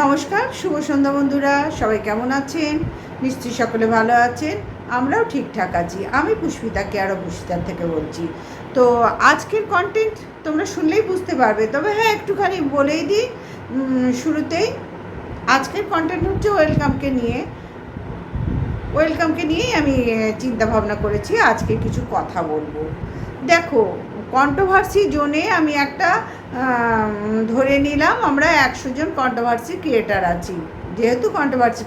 নমস্কার, শুভ সন্ধ্যা বন্ধুরা। সবাই কেমন আছেন? নিশ্চয়ই সকলে ভালো আছেন। আমরাও ঠিকঠাক আছি। আমি পুষ্পিতা কেয়ারো পুষ্পিতার থেকে বলছি। তো আজকের কন্টেন্ট তোমরা শুনলেই বুঝতে পারবে, তবে হ্যাঁ একটুখানি বলেই দিই শুরুতেই। আজকের কন্টেন্ট হচ্ছে ওয়েলকামকে নিয়েই আমি চিন্তা ভাবনা করেছি আজকে কিছু কথা বলবো। দেখো, কন্ট্রোভার্সি জোনে আমি একটা ধরে নিলাম আমরা 100 জন কন্ট্রোভার্সি ক্রিয়েটার আছি। যেহেতু কন্ট্রোভার্সি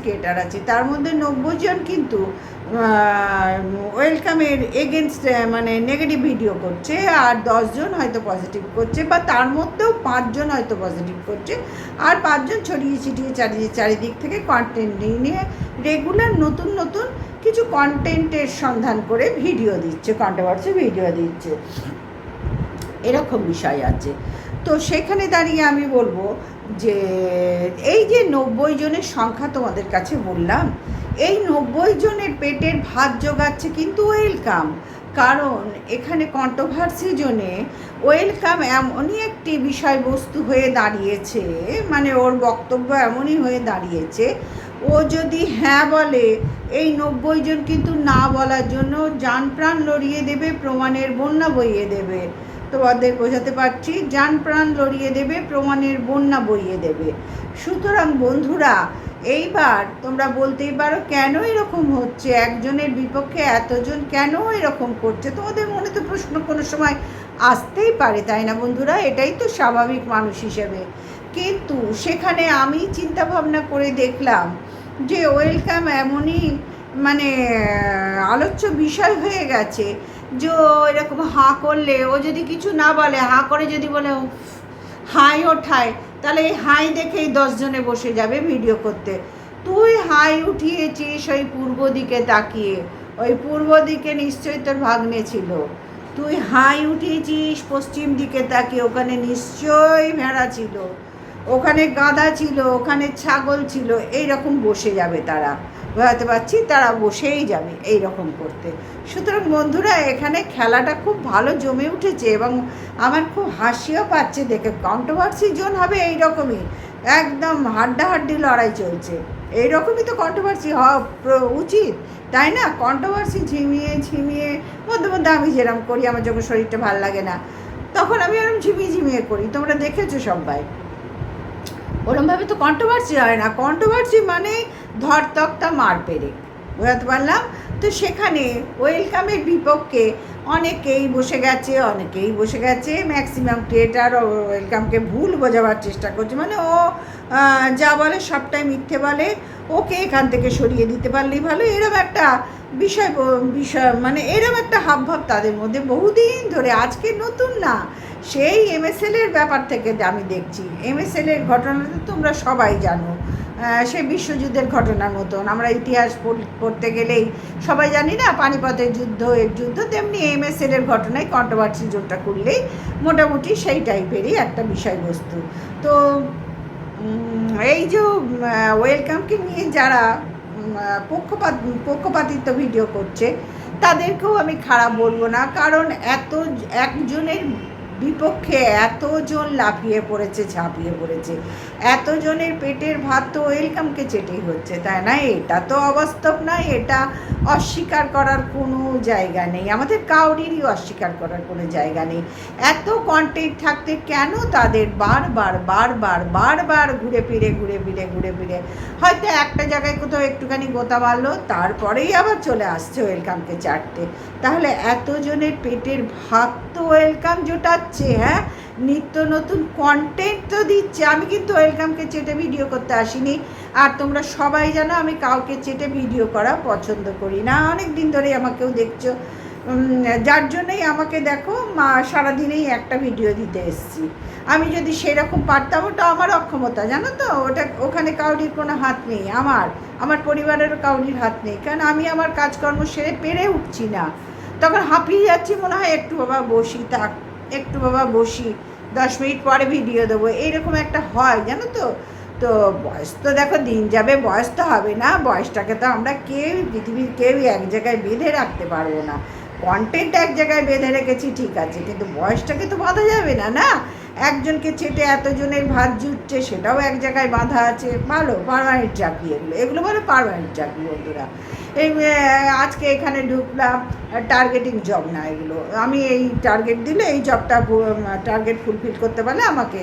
ক্রিয়েটার আছি, তার মধ্যে 90 জন কিন্তু ওয়েলকামের এগেনস্ট মানে নেগেটিভ ভিডিও করছে, আর 10 জন হয়তো পজিটিভ করছে, বা তার মধ্যেও 5 জন হয়তো পজিটিভ করছে, আর 5 জন ছড়িয়ে ছিটিয়ে চারিদিক থেকে কন্টেন্ট নিয়ে রেগুলার নতুন নতুন কিছু কন্টেন্টের সন্ধান করে ভিডিও দিচ্ছে, কন্ট্রোভার্সি ভিডিও দিচ্ছে, এরকম বিষয় আছে। তো সেখানে দাঁড়িয়ে আমি বলবো যে এই যে 90 জনের সংখ্যা তোমাদের কাছে বললাম, এই 90 জনের পেটের ভাত জোগাচ্ছে কিন্তু ওয়েলকাম। কারণ এখানে কন্ট্রোভার্সি জোনে ওয়েলকাম এমনই একটি বিষয়বস্তু হয়ে দাঁড়িয়েছে, মানে ওর বক্তব্য এমনই হয়ে দাঁড়িয়েছে, ও যদি হ্যাঁ বলে এই 90 জন কিন্তু না বলার জন্য জান প্রাণ লড়িয়ে দেবে, প্রমাণের বন্যা বইয়ে দেবে। তোমাদের বোঝাতে পারছি, জান প্রাণ লড়িয়ে দেবে, প্রমাণের বন্যা বইয়ে দেবে। সুতরাং বন্ধুরা, এইবার তোমরা বলতেই পারো কেন এরকম হচ্ছে, একজনের বিপক্ষে এতজন কেন এরকম করছে? তোমাদের মনে তো প্রশ্ন কোনো সময় আসতেই পারে, তাই না বন্ধুরা? এটাই তো স্বাভাবিক মানুষ হিসেবে। কিন্তু সেখানে আমি চিন্তা ভাবনা করে দেখলাম যে ওয়েলকাম এমনই মানে আলোচ্য বিষয় হয়ে গেছে যে এরকম হাঁ করলে, ও যদি কিছু না বলে, হাঁ করে যদি বলে হাই ওঠায়, তাহলে এই হাই দেখেই 10 জনে বসে যাবে ভিডিও করতে। তুই হাই উঠিয়েছিস ওই পূর্ব দিকে তাকিয়ে, ওই পূর্ব দিকে নিশ্চয়ই তোর ভাগ্নে ছিল। তুই হাই উঠিয়েছিস পশ্চিম দিকে তাকিয়ে, ওখানে নিশ্চয়ই ভেড়া ছিল, ওখানে গাধা ছিল, ওখানে ছাগল ছিল, এই রকম বসে যাবে তারা। বোঝাতে পারছি, তারা বসেই যাবে এই রকম করতে। সুতরাং বন্ধুরা, এখানে খেলাটা খুব ভালো জমে উঠেছে এবং আমার খুব হাসিও পাচ্ছে দেখে। কন্ট্রোভার্সি জোন হবে এই রকমই, একদম হাড্ডাহাড্ডি লড়াই চলছে। এইরকমই তো কন্ট্রোভার্সি হওয়া উচিত, তাই না? কন্ট্রোভার্সি ঝিমিয়ে ঝিমিয়ে মধ্যে মধ্যে আমি যেরকম করি, আমার যখন শরীরটা ভালো লাগে না তখন আমি এরকম ঝিমিয়ে ঝিমিয়ে করি, তোমরা দেখেছো সবাই। ওরমভাবে তো কন্ট্রোভার্সি হয় না। কন্ট্রোভার্সি মানে ধর তক্তা মার পেরে, বোঝাতে পারলাম? তো সেখানে ওয়েলকামের বিপক্ষে অনেকেই বসে গেছে, ম্যাক্সিমাম ক্রিয়েটার ওয়েলকামকে ভুল বোঝাবার চেষ্টা করছে, মানে ও যা বলে সবটাই মিথ্যে বলে, ওকে এখান থেকে সরিয়ে দিতে পারলেই ভালো, এরম একটা বিষয় মানে এরম একটা হাবভাব তাদের মধ্যে বহুদিন ধরে, আজকে নতুন না। সেই এমএসএলের ব্যাপার থেকে আমি দেখছি, এমএসএলের ঘটনা তো তোমরা সবাই জানো, সে বিশ্বযুদ্ধের ঘটনার মতন। আমরা ইতিহাস পড়তে গেলেই সবাই জানি না, পানিপথের যুদ্ধ, তেমনি এমএসএলের ঘটনায় কন্ট্রোভার্সি জোনটা করলেই মোটামুটি সেই টাইপেরই একটা বিষয়বস্তু। তো এই যে ওয়েলকামকে নিয়ে যারা পক্ষপাতিত্ব ভিডিও করছে, তাদেরকেও আমি খারাপ বলবো না, কারণ একজনের বিপক্ষে এতজন লাফিয়ে পড়েছে, ঝাঁপিয়ে পড়েছে, এতজনের পেটের ভাত তো ওয়েলকামকে চেটেই হচ্ছে, তাই না? এটা তো অবাস্তব নয়, এটা অস্বীকার করার কোনো জায়গা নেই, আমাদের কাউরিরই অস্বীকার করার কোনো জায়গা নেই। এত কন্টেন্ট থাকতে কেন তাদের বারবার ঘুরে ফিরে হয়তো একটা জায়গায় কোথাও একটুখানি গোতা মারলো, তারপরেই আবার চলে আসছে ওয়েলকামকে চাটতে। তাহলে এতজনের পেটের ভাত তো ওয়েলকাম জোটাচ্ছে, হ্যাঁ, নিত্য নতুন কন্টেন্ট তো দিচ্ছে। আমি কিন্তু ওয়েলকামকে চেটে ভিডিও করতে আসিনি, আর তোমরা সবাই জানো আমি কাউকে চেটে ভিডিও করা পছন্দ করি না, অনেক দিন ধরেই আমাকেও দেখছো, যার জন্যই আমাকে দেখো সারাদিনেই একটা ভিডিও দিতে এসেছি। আমি যদি সেরকম পারতাম, ওটা আমার অক্ষমতা, জানো তো, ওখানে কাউরির কোনো হাত নেই, আমার পরিবারেরও কাউরির হাত নেই, কারণ আমি আমার কাজকর্ম সেরে পেরে উঠছি না, তখন হাঁপিয়ে যাচ্ছি, মনে হয় একটু বাবা বসি 10 মিনিট পরে ভিডিও দেবো, এইরকম একটা হয়, জানো তো। তো বয়স তো দেখো দিন যাবে, বয়স তো হবে না, বয়সটাকে তো আমরা পৃথিবীর কেউই এক জায়গায় বেঁধে রাখতে পারবো না। কন্টেন্ট এক জায়গায় বেঁধে রেখেছি ঠিক আছে, কিন্তু বয়সটাকে তো বাঁধা যাবে না, না। একজনকে চেটে এতজনের ভাত জুটছে, সেটাও এক জায়গায় বাঁধা আছে। ভালো পার্মানেন্ট চাকরি, এগুলো ভালো পার্মানেন্ট চাকরি বন্ধুরা। এই আজকে এখানে ঢুকলাম, টার্গেটিং জব না এগুলো। আমি এই টার্গেট দিলে এই জবটা টার্গেট ফুলফিল করতে পারলে আমাকে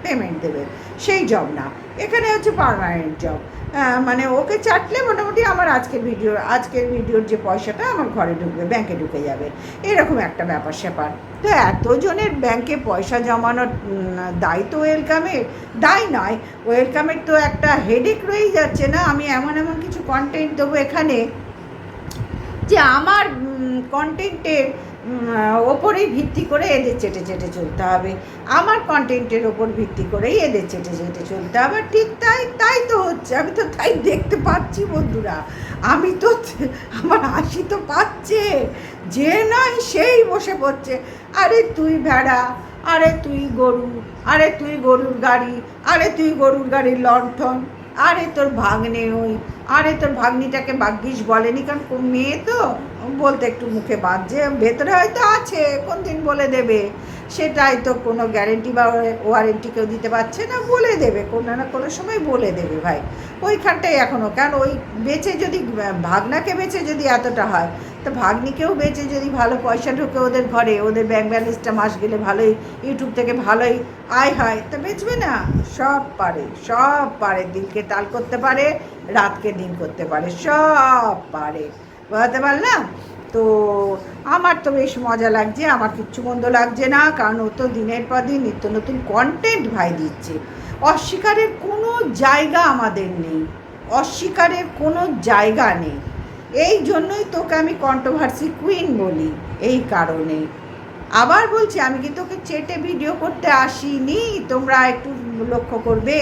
পেমেন্ট দেবে, সেই জব না। এখানে হচ্ছে পার্মানেন্ট জব। মানে ওকে চাটলে মোটামুটি আমার আজকের ভিডিওর যে পয়সাটা আমার ঘরে ঢুকবে, ব্যাংকে ঢুকে যাবে, এরকম একটা ব্যাপার স্যাপার। তো এতজনের ব্যাংকে পয়সা জমানোর দায় তো ওয়েলকামের, দায় নয়, ওয়েলকামের তো একটা হেডেক রয়েই যাচ্ছে না। আমি এমন কিছু কন্টেন্ট দেবো এখানে যে আমার কন্টেন্টের ওপরেই ভিত্তি করে এদের চেটে চেটে চলতে হবে, আমার কন্টেন্টের ওপর ভিত্তি করেই এদের চেটে চেটে চলতে হবে। ঠিক তাই তো হচ্ছে, আমি তো তাই দেখতে পাচ্ছি বন্ধুরা। আমি তো আমার হাসি তো পাচ্ছে, যে নয় সেই বসে পড়ছে, আরে তুই ভেড়া, আরে তুই গরু, আরে তুই গরুর গাড়ি, আরে তুই গরুর গাড়ির লণ্ঠন, আরে তোর ভাগ্নে ওই, আরে তোর ভাগ্নিটাকে ভাগ্যিস বলেনি, কারণ মেয়ে তো বলতে একটু মুখে বাজছে, ভেতরে হয়তো আছে, কোন দিন বলে দেবে, সেটাই তো কোনো গ্যারেন্টি বা ওয়ারেন্টি কেউ দিতে পারছে না। বলে দেবে কোনো না কোনো সময়, বলে দেবে ভাই, ওইখানটাই এখনও। কারণ ওই বেচে যদি ভাগনাকে বেচে যদি এতটা হয়, তো ভাগ্নিকেও বেচে যদি ভালো পয়সা ঢোকে ওদের ঘরে, ওদের ব্যাংক ব্যালেন্সটা মাস গেলে ভালোই, ইউটিউব থেকে ভালোই আয় হয়, তো বেচবে না? সব পারে, দিনকে তাল করতে পারে, রাতকে দিন করতে পারে, সব পারে। বুঝতে পারলাম তো। আমার তো বেশ মজা লাগছে, আমার কিচ্ছু মন্দ লাগছে না, কারণ ও তো দিনের পর দিন নিত্য নতুন কন্টেন্ট ভাই দিচ্ছে। অস্বীকারের কোনো জায়গা আমাদের নেই, অস্বীকারের কোনো জায়গা নেই। এই জন্যই তোকে আমি কন্ট্রোভার্সি কুইন বলি, এই কারণে। আবার বলছি, আমি কিন্তু ওকে চেটে ভিডিও করতে আসিনি, তোমরা একটু লক্ষ্য করবে।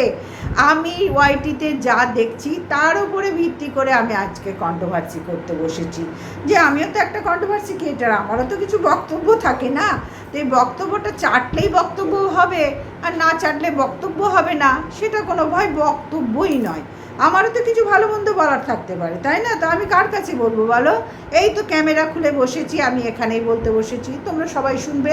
আমি ওয়াইটিতে যা দেখছি তার উপরে ভিত্তি করে আমি আজকে কন্ট্রোভার্সি করতে বসেছি, যে আমিও তো একটা কন্ট্রোভার্সি ক্রিয়েটার, আমারও তো কিছু বক্তব্য থাকে না। তো এই বক্তব্যটা চাটলেই বক্তব্য হবে, আর না চাটলে বক্তব্য হবে না, সেটা কোনো ভয় বক্তব্যই নয়। আমারও তো কিছু ভালো মন্দ বলার থাকতে পারে, তাই না? তো আমি কার কাছে বলবো বলো? এই তো ক্যামেরা খুলে বসেছি, আমি এখানেই বলতে বসেছি, তোমরা সবাই শুনবে।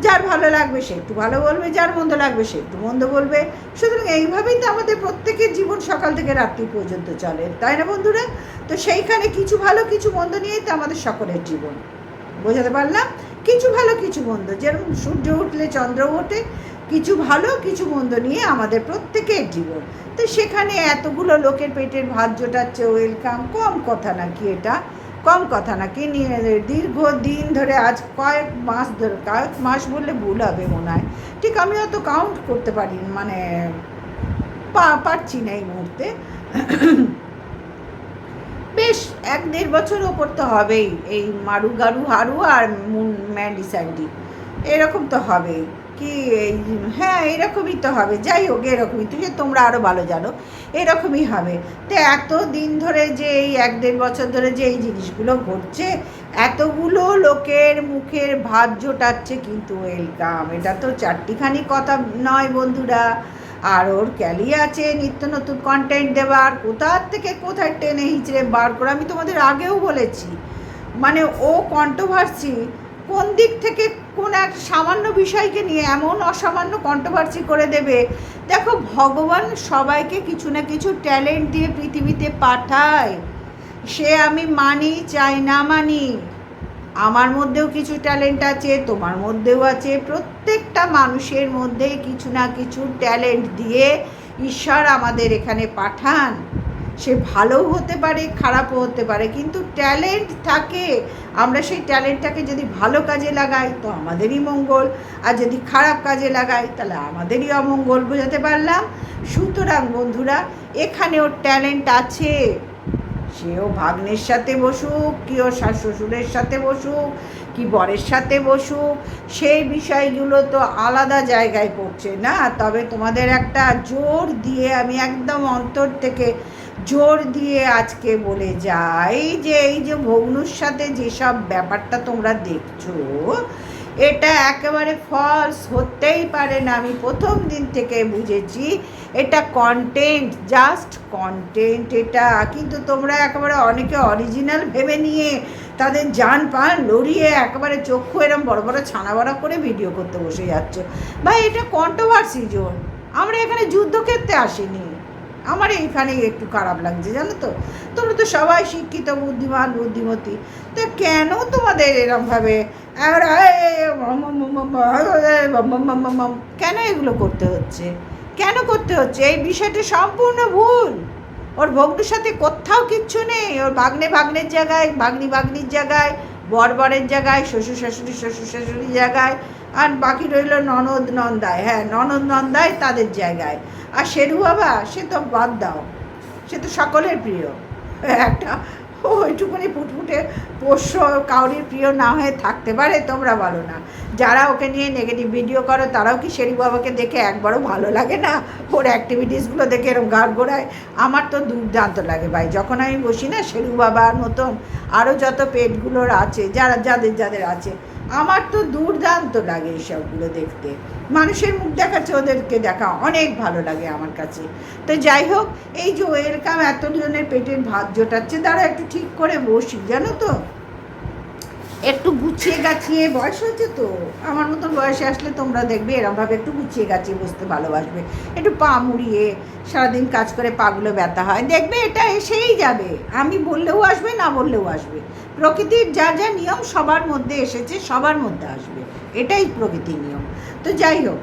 যার ভালো লাগবে সে একটু ভালো বলবে, যার মন্দ লাগবে সে একটু মন্দ বলবে। সুতরাং এইভাবেই তো আমাদের প্রত্যেকের জীবন সকাল থেকে রাত্রি পর্যন্ত চলে, তাই না বন্ধুরা? তো সেইখানে কিছু ভালো কিছু মন্দ নিয়েই তো আমাদের সকলের জীবন। বোঝাতে পারলাম? কিছু ভালো কিছু মন্দ, যেরকম সূর্য উঠলে চন্দ্র ওঠে, কিছু ভালো কিছু মন্দ নিয়ে আমাদের প্রত্যেকের জীবন। তো সেখানে এতগুলো লোকের পেটের ভাত জোটাচ্ছে, ওয়েলকাম, কম কথা নাকি এটা? কম কথা নাকি? দীর্ঘদিন ধরে, আজ কয়েক মাস বললে ভুল হবে মনে হয়, ঠিক আমি অত কাউন্ট করতে পারি, মানে পারছি না এই মুহূর্তে। বেশ 1-1.5 বছর ওপর তো হবেই, এই মারু গারু হারু আর ম্যান্ডি স্যান্ডি, এরকম তো হবেই কি? হ্যাঁ, এরকমই তো হবে। যাই হোক, এরকমই, তোমরা আরও ভালো জানো, এরকমই হবে। তো এত দিন ধরে যে এই 1-1.5 বছর ধরে যে এই জিনিসগুলো ঘটছে, এতগুলো লোকের মুখের ভাত জোটাচ্ছে, কিন্তু ওয়েলকাম, এটা তো চারটিখানি কথা নয় বন্ধুরা। আর ওর ক্যালি আছে নিত্য নতুন কন্টেন্ট দেওয়ার, কোথার থেকে কোথায় টেনে হিচড়ে বার করে। আমি তোমাদের আগেও বলেছি, মানে ও কন্ট্রোভার্সি কোন দিক থেকে কোন এক সামান্য বিষয়কে নিয়ে এমন অসামান্য কন্ট্রোভার্সি করে দেবে। দেখো, ভগবান সবাইকে কিছু না কিছু ট্যালেন্ট দিয়ে পৃথিবীতে পাঠায়, সে আমি মানি চাই না মানি। আমার মধ্যেও কিছু ট্যালেন্ট আছে, তোমার মধ্যেও আছে, প্রত্যেকটা মানুষের মধ্যে কিছু না কিছু ট্যালেন্ট দিয়ে ঈশ্বর আমাদের এখানে পাঠান। সে ভালোও হতে পারে, খারাপও হতে পারে, কিন্তু ট্যালেন্ট থাকে। আমরা সেই ট্যালেন্টটাকে যদি ভালো কাজে লাগাই তো আমাদেরই মঙ্গল, আর যদি খারাপ কাজে লাগাই তাহলে আমাদেরই অমঙ্গল। বোঝাতে পারলাম? সুতরাং বন্ধুরা, এখানে ওর ট্যালেন্ট আছে, সেও ভাগ্নের সাথে বসুক, কি ওর শ্বশুরের সাথে বসুক, কি বরের সাথে বসুক, সেই বিষয়গুলো তো আলাদা জায়গায় পড়ছে না। তবে তোমাদের একটা জোর দিয়ে, আমি একদম অন্তর থেকে জোর দিয়ে আজকে বলে যাই, যে এই যে ভগ্নুর সাথে যেসব ব্যাপারটা তোমরা দেখছো, এটা একেবারে ফলস, হতেই পারে না। আমি প্রথম দিন থেকে বুঝেছি এটা কন্টেন্ট, জাস্ট কন্টেন্ট এটা। কিন্তু তোমরা একেবারে অনেকে অরিজিনাল ভেবে নিয়ে তাদের জান পান লড়িয়ে একেবারে চক্ষু এরম বড় বড় ছানা বড়া করে ভিডিও করতে বসে যাচ্ছ। ভাই এটা কন্ট্রোভার্সি জোন, আমরা এখানে যুদ্ধক্ষেত্রে আসিনি। আমার এইখানে একটু খারাপ লাগছে জানো তো, তোমরা তো সবাই শিক্ষিত বুদ্ধিমান বুদ্ধিমতী, তো কেন তোমাদের এরমভাবে কেন এগুলো করতে হচ্ছে, কেন করতে হচ্ছে? এই বিষয়টা সম্পূর্ণ ভুল। ওর ভগ্নের সাথে কোথাও কিচ্ছু নেই। ওর ভাগ্নের জায়গায় ভাগ্নির জায়গায়, বরের জায়গায়, শ্বশুর শাশুড়ির জায়গায়, আর বাকি রইল ননদ নন্দায়। হ্যাঁ, ননদ নন্দায় তাদের জায়গায়। আর শেরু বাবা সে তো বাদ দাও, সে তো সকলের প্রিয়। একটা ওইটুকুনি ফুটফুটে পোষ্য কাউরির প্রিয় না হয়ে থাকতে পারে? তোমরা বলো না। যারা ওকে নিয়ে নেগেটিভ ভিডিও করো তারাও কি শেরু বাবাকে দেখে একবারও ভালো লাগে না? ওর অ্যাক্টিভিটিসগুলো দেখে এরকম গাড় গোড়ায়। আমার তো দুর্দান্ত লাগে ভাই, যখন আমি বসি না শেরু বাবার মতন আরও যত পেটগুলোর আছে, যাদের আছে, আমার তো দুর্দান্ত লাগে এইসবগুলো দেখতে। মানুষের মুখ দেখাচ্ছে, ওদেরকে দেখা অনেক ভালো লাগে আমার কাছে। তো যাই হোক, এই যে ওয়েলকাম এতজনের পেটের ভাত জোটাচ্ছে, তারা একটু ঠিক করে বসি জানো তো, একটু গুছিয়ে গাছিয়ে, বয়স হয়েছে তো, আমার মতন বয়সে আসলে তোমরা দেখবে এরমভাবে একটু গুছিয়ে গাছিয়ে বসতে ভালোবাসবে। একটু পা মুড়িয়ে সারাদিন কাজ করে পাগুলো ব্যথা হয়, দেখবে এটা এসেই যাবে। আমি বললেও আসবে, না বললেও আসবে। প্রকৃতির যা যা নিয়ম সবার মধ্যে এসেছে, সবার মধ্যে আসবে, এটাই প্রকৃতির নিয়ম। তো যাই হোক,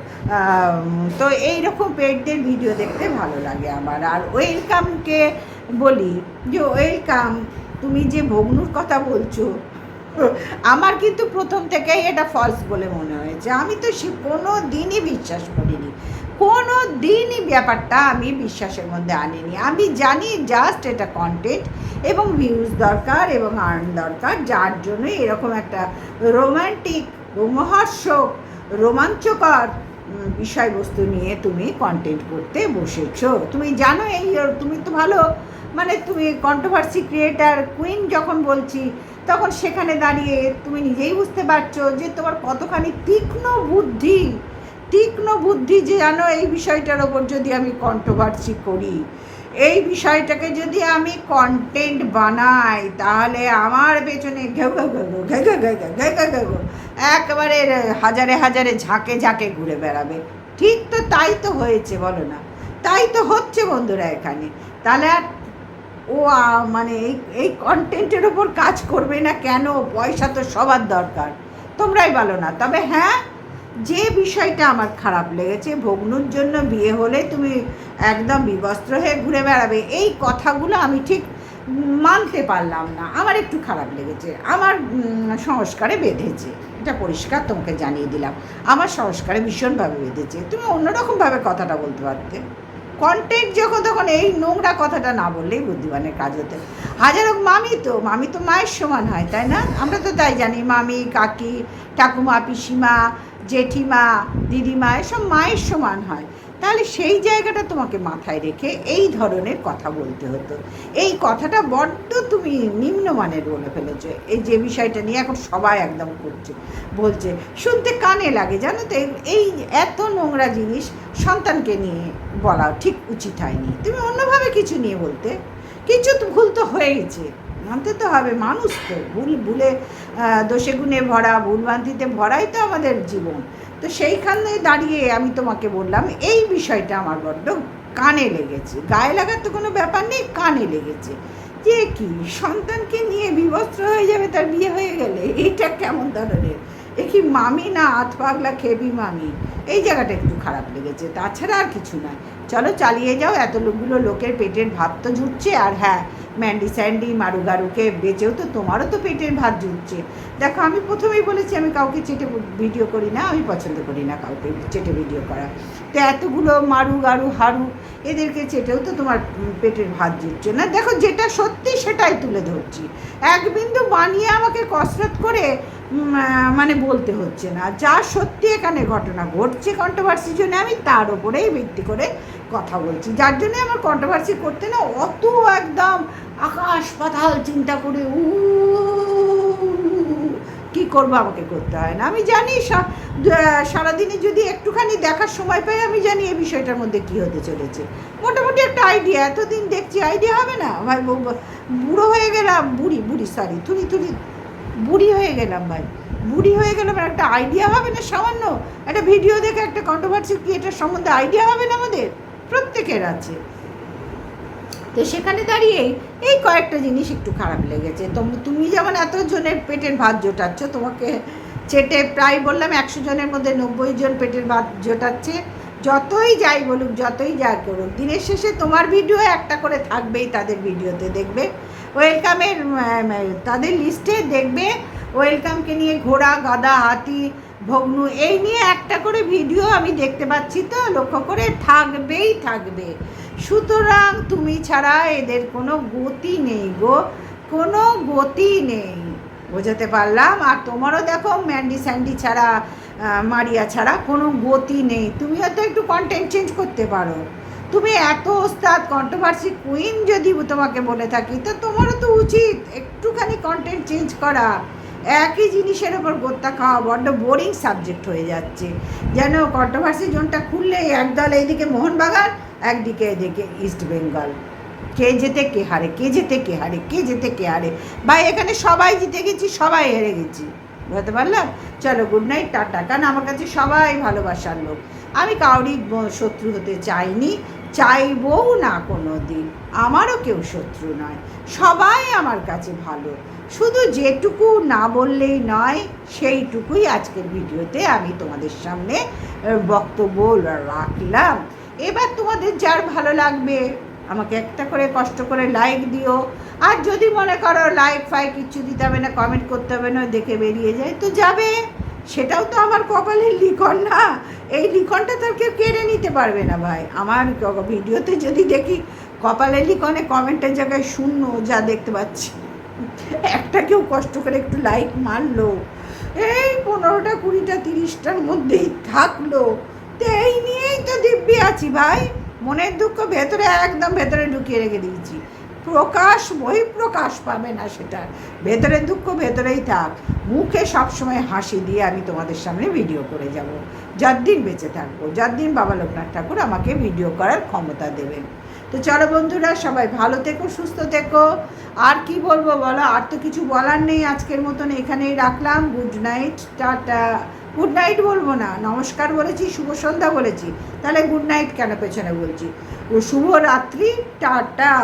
তো এইরকম পেটদের ভিডিও দেখতে ভালো লাগে আমার। আর ওয়েলকামকে বলি যে ওয়েলকাম, তুমি যে ভগ্নুর কথা বলছো, আমার কিন্তু প্রথম থেকেই এটা ফলস বলে মনে হয়েছে। আমি তো সে কোনো দিনই বিশ্বাস করিনি, কোনো দিনই ব্যাপারটা আমি বিশ্বাসের মধ্যে আনিনি। আমি জানি জাস্ট এটা কন্টেন্ট এবং ভিউজ দরকার এবং আর্ন দরকার, যার জন্য এরকম একটা রোমান্টিক, রোমহর্ষক, রোমাঞ্চকর বিষয়বস্তু নিয়ে তুমি কন্টেন্ট করতে বসেছো। তুমি জানো তুমি তো ভালো, মানে তুমি কন্ট্রোভার্সি ক্রিয়েটার কুইন যখন বলছি, তখন সেখানে দাঁড়িয়ে তুমি নিজেই বুঝতে পারছো যে তোমার কতখানি তীক্ষ্ণ বুদ্ধি যে জানো এই বিষয়টার ওপর যদি আমি কন্ট্রোভার্সি করি, এই বিষয়টাকে যদি আমি কন্টেন্ট বানাই, তাহলে আমার পেছনে একেবারে হাজারে ঝাঁকে ঘুরে বেড়াবে। ঠিক তো তাই তো হয়েছে, বলো না? তাই তো হচ্ছে বন্ধুরা এখানে। তাহলে আর ও মানে এই কন্টেন্টের ওপর কাজ করবে না কেন? পয়সা তো সবার দরকার, তোমরাই বলো না? তবে হ্যাঁ, যে বিষয়টা আমার খারাপ লেগেছে, ভগ্নুর জন্য বিয়ে হলে তুমি একদম বিবস্ত্র হয়ে ঘুরে বেড়াবে, এই কথাগুলো আমি ঠিক মানতে পারলাম না। আমার একটু খারাপ লেগেছে, আমার সংস্কারে বেঁধেছে, এটা পরিষ্কার তোমাকে জানিয়ে দিলাম। আমার সংস্কারে ভীষণভাবে বেঁধেছে। তুমি অন্যরকমভাবে কথাটা বলতে পারতে। কন্টেন্ট যখন, তখন এই নোংরা কথাটা না বললেই বুদ্ধিমানের কাজ হতে। হাজার হোক মামি তো মায়ের সমান হয়, তাই না? আমরা তো তাই জানি, মামি, কাকি, ঠাকুমা, পিসিমা, জেঠিমা, দিদিমা এসব মায়ের সমান হয়। তাহলে সেই জায়গাটা তোমাকে মাথায় রেখে এই ধরনের কথা বলতে হতো। এই কথাটা বড্ড তুমি নিম্নমানের বলে ফেলেছো। এই যে বিষয়টা নিয়ে এখন সবাই একদম বলছে, শুনতে কানে লাগে জানো তো। এই এত নোংরা জিনিস সন্তানকে নিয়ে বলা ঠিক উচিত হয়নি। তুমি অন্যভাবে কিছু নিয়ে বলতে, কিছু তো ভুল তো হয়ে গেছে, মানতে তো হবে। মানুষ তো ভুলে দোষে গুণে ভরা, ভুলভ্রান্তিতে ভরাই তো আমাদের জীবন। তো সেইখানে দাঁড়িয়ে আমি তোমাকে বললাম, এই বিষয়টা আমার বড্ড কানে লেগেছে। গায়ে লাগার তো কোনো ব্যাপার নেই, কানে লেগেছে। যে কি সন্তানকে নিয়ে বিবস্ত্র হয়ে যাবে তার বিয়ে হয়ে গেলে, এইটা কেমন ধরনের? এ কি মামি না হাত পাগলা খেবি মামি? এই জায়গাটা একটু খারাপ লেগেছে, তাছাড়া আর কিছু নয়। চলো চালিয়ে যাও, এতগুলো লোকের পেটের ভাত তো জুটছে। আর হ্যাঁ, ম্যান্ডি স্যান্ডি মারু গারুকে বেঁচেও তো তোমারও তো পেটের ভাত জুটছে। দেখো, আমি প্রথমেই বলেছি আমি কাউকে চেটে ভিডিও করি না, আমি পছন্দ করি না কাউকে চেটে ভিডিও করা। তো এতগুলো মারু গারু হারু এদেরকে চেটেও তো তোমার পেটের ভাত জুটছে না। দেখো, যেটা সত্যি সেটাই তুলে ধরছি, এক বিন্দু বানিয়ে আমাকে কসরত করে মানে বলতে হচ্ছে না। যা সত্যি এখানে ঘটনা ঘটছে কন্ট্রোভার্সির জন্য, আমি তার ওপরেই ভিত্তি করে কথা বলছি। যার জন্য আমার কন্ট্রোভার্সি করতে না অত একদম আকাশ পাতাল চিন্তা করে কি করবো আমাকে করতে হয় না। আমি জানি সারাদিনে যদি একটুখানি দেখার সময় পাই, আমি জানি এই বিষয়টার মধ্যে কী হতে চলেছে। মোটামুটি একটা আইডিয়া, এতদিন দেখছি আইডিয়া হবে না ভাই। বুড়ো হয়ে গেলাম, বুড়ি থুরি বুড়ি হয়ে গেলাম ভাই, বুড়ি হয়ে গেলাম, একটা আইডিয়া হবে না সামান্য? একটা ভিডিও দেখে একটা কন্ট্রোভার্সি ক্রিয়েটার সম্বন্ধে আইডিয়া হবে না আমাদের? প্রত্যেকের আছে। তো সেখানে দাঁড়িয়েই এই কয়েকটা জিনিস একটু খারাপ লেগেছে। তুমি যেমন এতজনের পেটের ভাত জোটাচ্ছ, তোমাকে চেটে প্রায় বললাম 100 জনের মধ্যে 90 জন পেটের ভাত জোটাচ্ছে। যতই যাই বলুক, যতই যা করুক, দিনের শেষে তোমার ভিডিও একটা করে থাকবেই তাদের ভিডিওতে, দেখবে ওয়েলকামের তাদের লিস্টে দেখবে ওয়েলকামকে নিয়ে ঘোড়া, গাধা, হাতি, ভগ্নু এই নিয়ে একটা করে ভিডিও আমি দেখতে পাচ্ছি, তো লক্ষ্য করে থাকবেই থাকবে। সুতরাং তুমি ছাড়া এদের কোনো গতি নেই গো, কোনো গতি নেই, বোঝাতে পারলাম? আর তোমারও দেখো ম্যান্ডি স্যান্ডি ছাড়া, মারিয়া ছাড়া কোনো গতি নেই। তুমিও তো একটু কন্টেন্ট চেঞ্জ করতে পারো। তুমি এত ওস্তাদ কন্ট্রোভার্সি কুইন যদি তোমাকে বলে থাকি, তো তোমারও তো উচিত একটুখানি কন্টেন্ট চেঞ্জ করা। একই জিনিসের ওপর গোত্তা খাওয়া বড্ড বোরিং সাবজেক্ট হয়ে যাচ্ছে। যেন কন্ট্রোভার্সি জোনটা খুললে একদল এইদিকে মোহনবাগান, একদিকে এদিকে ইস্ট বেঙ্গল, কে যেতে কে হারে, কে যেতে কে হারে, কে যেতে কে হারে। ভাই এখানে সবাই জিতে গেছি, সবাই হেরে গেছি, বুঝতে পারলাম? চলো গুড নাইট, টাটা। কারণ আমার কাছে সবাই ভালোবাসার লোক, আমি কাউরি শত্রু হতে চাইনি, চাইবও না কোনো দিন। আমারও কেউ শত্রু নয়, সবাই আমার কাছে ভালো। শুধু যেটুকু না বললেই নয়, সেইটুকুই আজকের ভিডিওতে আমি তোমাদের সামনে বক্তব্য রাখলাম। এবার তোমাদের যার ভালো লাগবে আমাকে একটা করে কষ্ট করে লাইক দিও। আর যদি মনে করো লাইক ফাইক কিচ্ছু দিতে হবে না, কমেন্ট করতে হবে না, দেখে বেরিয়ে যায় তো যাবে, সেটাও তো আমার কপালের লিখন না? এই লিখনটা তো কেউ কেড়ে নিতে পারবে না ভাই। আমার ভিডিওতে যদি দেখি কপালের লিখনে কমেন্টের জায়গায় শূন্য, যা দেখতে পাচ্ছি, একটা কেউ কষ্ট করে একটু লাইক মারলো, এই 15টা 20টা 30টার মধ্যেই থাকলো, তো এই নিয়েই তো দিব্যি আছি ভাই। মনের দুঃখ ভেতরে একদম ভেতরে ঢুকিয়ে রেখে দিয়েছি, প্রকাশ বহিঃপ্রকাশ পাবে না, সেটা ভেতরের দুঃখ ভেতরেই থাক। মুখে সবসময় হাসি দিয়ে আমি তোমাদের সামনে ভিডিও করে যাব, যতদিন বেঁচে থাকবো, যতদিন বাবা লোকনাথ ঠাকুর আমাকে ভিডিও করার ক্ষমতা দেবেন। তো চলো বন্ধুরা, সবাই ভালো থেকো, সুস্থ থেকো। আর কি বলবো বলো, আর তো কিছু বলার নেই। আজকের মতন এখানেই রাখলাম। Good night, tata. Good night বলবো না, নমস্কার বলেছি, শুভ সন্ধ্যা বলেছি, তাহলে গুড নাইট কেন পেছনে বলছি? শুভ রাত্রি, টাটা।